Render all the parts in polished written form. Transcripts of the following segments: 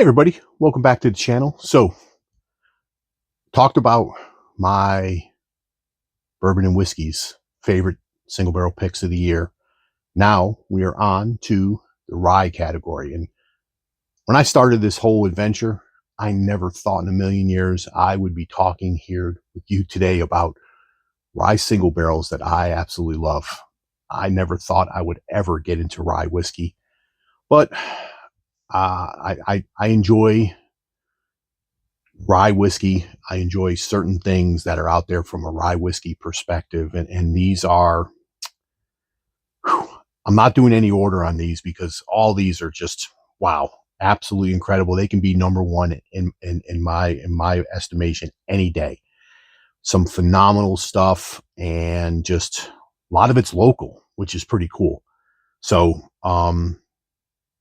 Hey everybody, welcome back to the channel. So, talked about my bourbon and whiskeys favorite single barrel picks of the year. Now we are on to the rye category. And when I started this whole adventure, I never thought in a million years I would be talking here with you today about rye single barrels that I absolutely love. I never thought I would ever get into rye whiskey, but I enjoy rye whiskey. I enjoy certain things that are out there from a rye whiskey perspective. And these are, I'm not doing any order on these because all these are just, wow, absolutely incredible. They can be number one in my estimation any day. Some phenomenal stuff, and just a lot of it's local, which is pretty cool. So,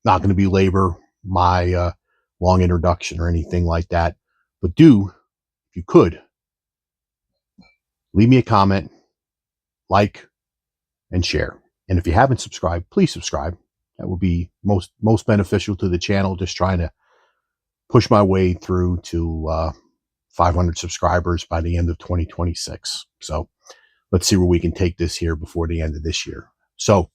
not going to belabor my long introduction or anything like that, but if you could, leave me a comment, like, and share. And if you haven't subscribed, please subscribe. That would be most beneficial to the channel. Just trying to push my way through to 500 subscribers by the end of 2026. So let's see where we can take this here before the end of this year. So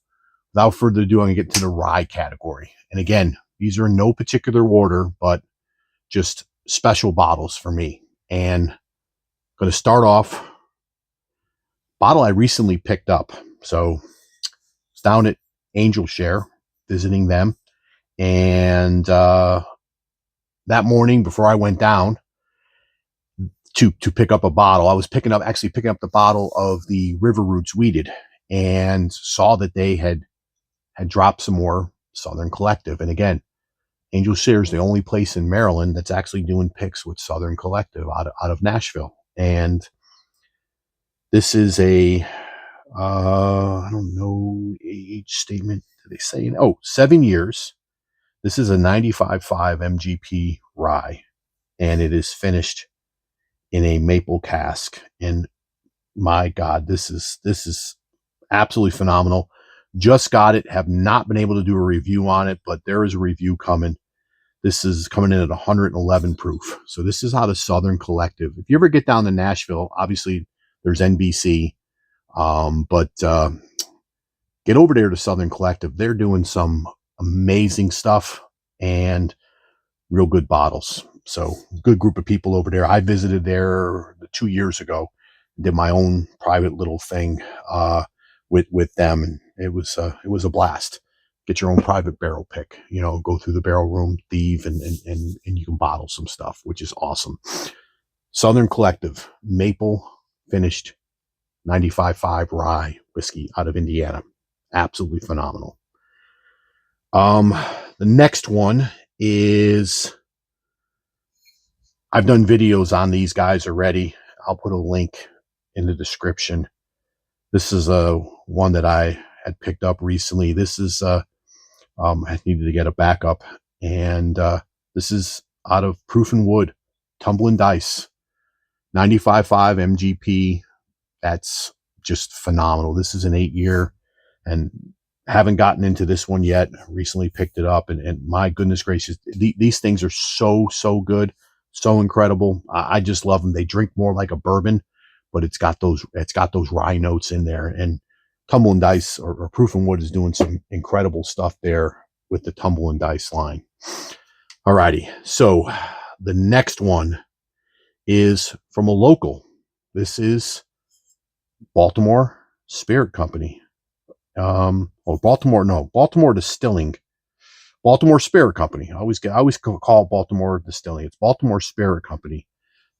without further ado, I'm going to get to the rye category. And again, these are in no particular order, but just special bottles for me. And I'm going to start off, bottle I recently picked up. So it's down at Angel Share, visiting them. And that morning before I went down to pick up a bottle, I was actually picking up the bottle of the River Roots Weeded, and saw that they had dropped some more Southern Collective. And again, Angel Share is the only place in Maryland that's actually doing picks with Southern Collective out of Nashville. And this is a, I don't know, age statement. Do they say? Oh, 7 years. This is a 95.5 MGP rye, and it is finished in a maple cask. And my God, this is absolutely phenomenal. Just got it. Have not been able to do a review on it, but there is a review coming. This is coming in at 111 proof. So this is out of Southern Collective. If you ever get down to Nashville, obviously there's NBC, but get over there to Southern Collective. They're doing some amazing stuff and real good bottles. So good group of people over there. I visited there 2 years ago, did my own private little thing with them, and it was a blast. Get your own private barrel pick, go through the barrel room, thieve, and you can bottle some stuff, which is awesome. Southern Collective, maple finished 95.5 rye whiskey out of Indiana. Absolutely phenomenal. The next one is, I've done videos on these guys already. I'll put a link in the description. This is one that I had picked up recently. This is I needed to get a backup, and this is out of Proof and Wood, Tumblin Dice, 95.5 MGP. That's just phenomenal. This is an 8-year, and haven't gotten into this one yet. Recently picked it up, and my goodness gracious, these things are so good, so incredible. I just love them. They drink more like a bourbon, but it's got those rye notes in there. And Tumblin Dice or Proof and Wood is doing some incredible stuff there with the Tumblin Dice line. Alrighty, so the next one is from a local. This is Baltimore Spirit Company. Baltimore Distilling. Baltimore Spirit Company. I always call Baltimore Distilling. It's Baltimore Spirit Company.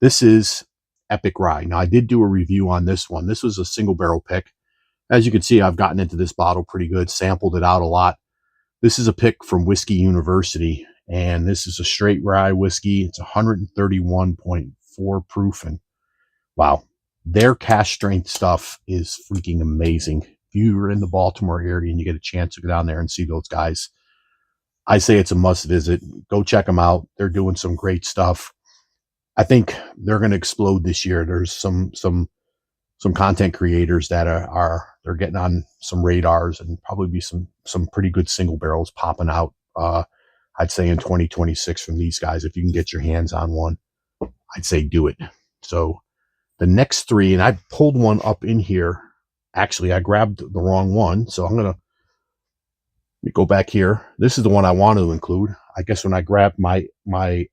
This is Epic Rye. Now, I did do a review on this one. This was a single barrel pick. As you can see, I've gotten into this bottle pretty good, sampled it out a lot. This is a pick from Whiskey University, and this is a straight rye whiskey. It's 131.4 proof, and wow, their cask strength stuff is freaking amazing. If you're in the Baltimore area and you get a chance to go down there and see those guys, I say it's a must visit. Go check them out. They're doing some great stuff. I think they're going to explode this year. There's some content creators that they're getting on some radars, and probably be some pretty good single barrels popping out. I'd say in 2026 from these guys. If you can get your hands on one, I'd say do it. So the next three, and I pulled one up in here. Actually, I grabbed the wrong one, so I'm gonna go back here. This is the one I want to include. I guess when I grabbed my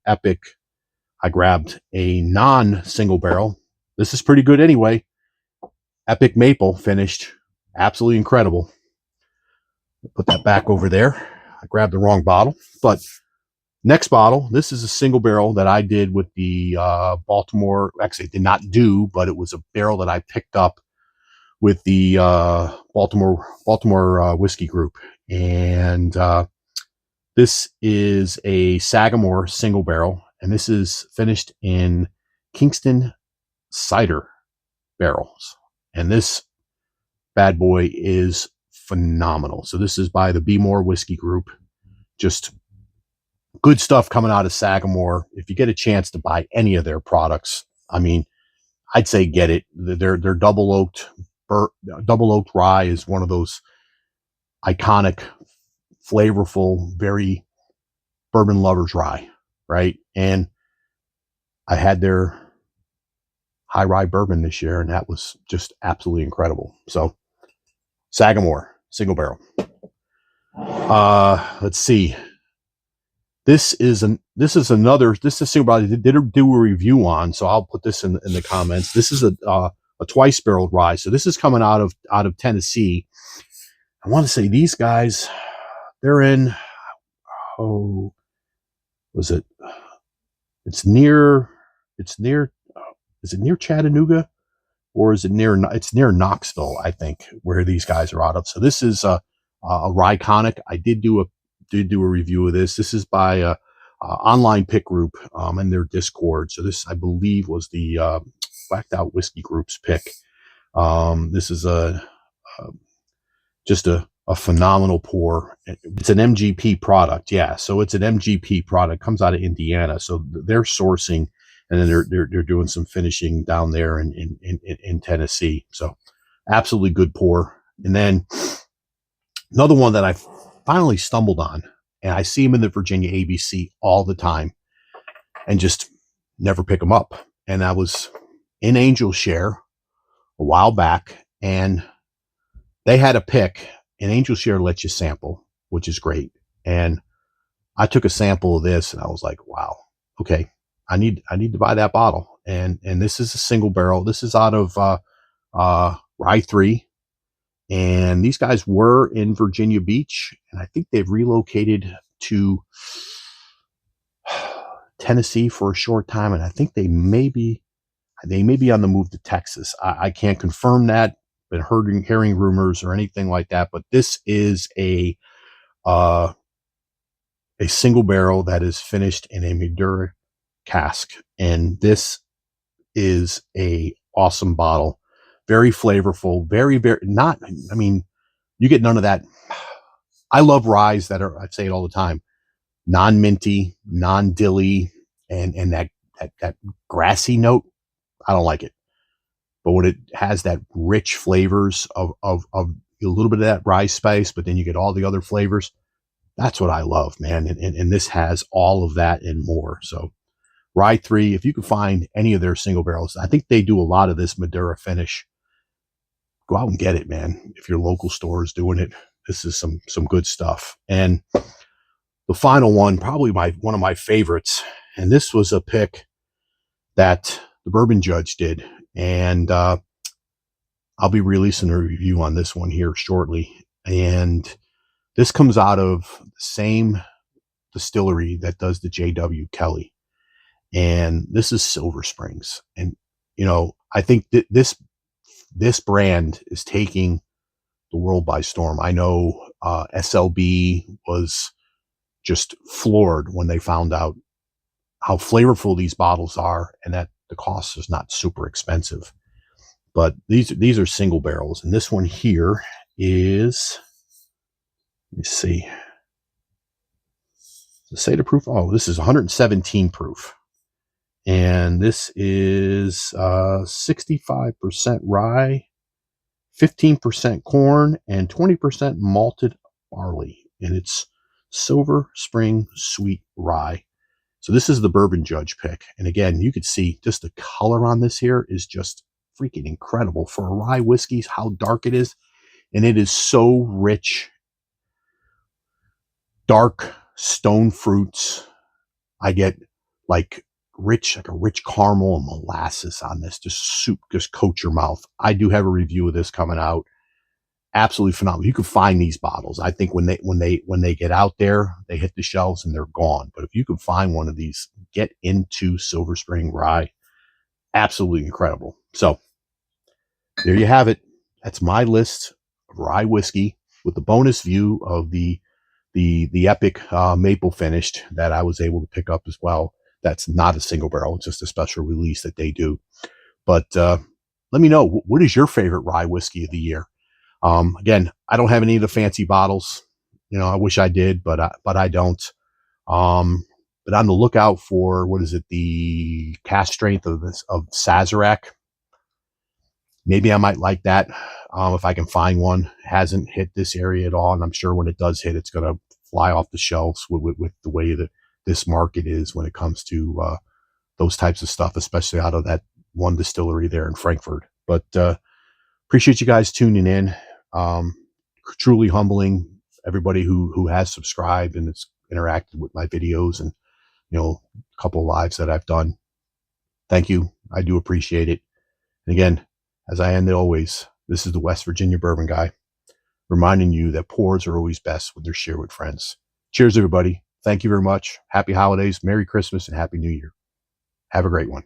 Epic, I grabbed a non-single barrel. This is pretty good anyway. Epic Maple finished, absolutely incredible. Put that back over there. I grabbed the wrong bottle, but next bottle. This is a single barrel that I did with the Baltimore. Actually, did not do, but it was a barrel that I picked up with the Baltimore Whiskey Group, and this is a Sagamore single barrel, and this is finished in Kingston cider barrels, and this bad boy is phenomenal. So this is by the Baltimore Whiskey Group. Just good stuff coming out of Sagamore. If you get a chance to buy any of their products, I mean, I'd say get it. Their double oaked rye is one of those iconic, flavorful, very bourbon lovers rye, right? And I had their high rye bourbon this year, and that was just absolutely incredible. So Sagamore single barrel. Let's see. This is a single barrel I did do a review on, so I'll put this in the comments. This is a twice barreled rye. So this is coming out of Tennessee. I want to say these guys, they're in, was it? It's near, is it near Chattanooga, or is it it's near Knoxville, I think, where these guys are out of. So this is a Ryeconic. I did do a review of this. This is by a online pick group and their Discord. So this, I believe, was the Blacked Out Whiskey Group's pick. This is just a phenomenal pour. It's an MGP product, yeah. So it's an MGP product. Comes out of Indiana. So they're sourcing, and then they're doing some finishing down there in Tennessee. So absolutely good pour. And then another one that I finally stumbled on, and I see them in the Virginia ABC all the time, and just never pick them up. And I was in Angel Share a while back, and they had a pick, and Angel Share lets you sample, which is great. And I took a sample of this, and I was like, wow, okay, I need to buy that bottle. And this is a single barrel. This is out of Rye 3. And these guys were in Virginia Beach, and I think they've relocated to Tennessee for a short time. And I think they may be on the move to Texas. I can't confirm that, been hearing rumors or anything like that. But this is a single barrel that is finished in a Madura cask, and this is a awesome bottle. Very flavorful, very, very not, I mean, you get none of that. I love ryes that are, I say it all the time, non-minty, non-dilly, and that grassy note. I don't like it. But when it has that rich flavors of a little bit of that rye spice, but then you get all the other flavors, that's what I love, man. And this has all of that and more. So Rye 3, if you can find any of their single barrels, I think they do a lot of this Madura finish. Go out and get it, man. If your local store is doing it, this is some good stuff. And the final one, probably one of my favorites, and this was a pick that the Bourbon Judge did, and I'll be releasing a review on this one here shortly. And this comes out of the same distillery that does the J.W. Kelly, and this is Silver Springs. And you know, I think that this brand is taking the world by storm. I know SLB was just floored when they found out how flavorful these bottles are, and that the cost is not super expensive. But these are single barrels, and this one here is, let me see, the Seda proof. Oh, this is 117 proof, and this is 65% rye, 15% corn, and 20% malted barley. And it's Silver Spring Sweet Rye. So this is the Bourbon Judge pick. And again, you can see just the color on this here is just freaking incredible for a rye whiskey, how dark it is. And it is so rich, dark stone fruits. I get like a rich caramel and molasses on this. Just soup, just coat your mouth. I do have a review of this coming out. Absolutely phenomenal. You can find these bottles. I think when they get out there, they hit the shelves and they're gone. But if you can find one of these, get into Silver Spring Rye. Absolutely incredible. So there you have it. That's my list of rye whiskey with the bonus view of the epic maple finished that I was able to pick up as well. That's not a single barrel. It's just a special release that they do. But let me know, what is your favorite rye whiskey of the year? Again, I don't have any of the fancy bottles. You know, I wish I did, but I don't. But on the lookout for, what is it, the cast strength of Sazerac. Maybe I might like that if I can find one. Hasn't hit this area at all, and I'm sure when it does hit, it's going to fly off the shelves with the way that this market is when it comes to those types of stuff, especially out of that one distillery there in Frankfurt. But appreciate you guys tuning in. Truly humbling, everybody who has subscribed and it's interacted with my videos and, you know, a couple of lives that I've done. Thank you. I do appreciate it. And again, as I end always, this is the West Virginia Bourbon Guy, reminding you that pours are always best when they're shared with friends. Cheers, everybody. Thank you very much. Happy holidays, Merry Christmas, and Happy New Year. Have a great one.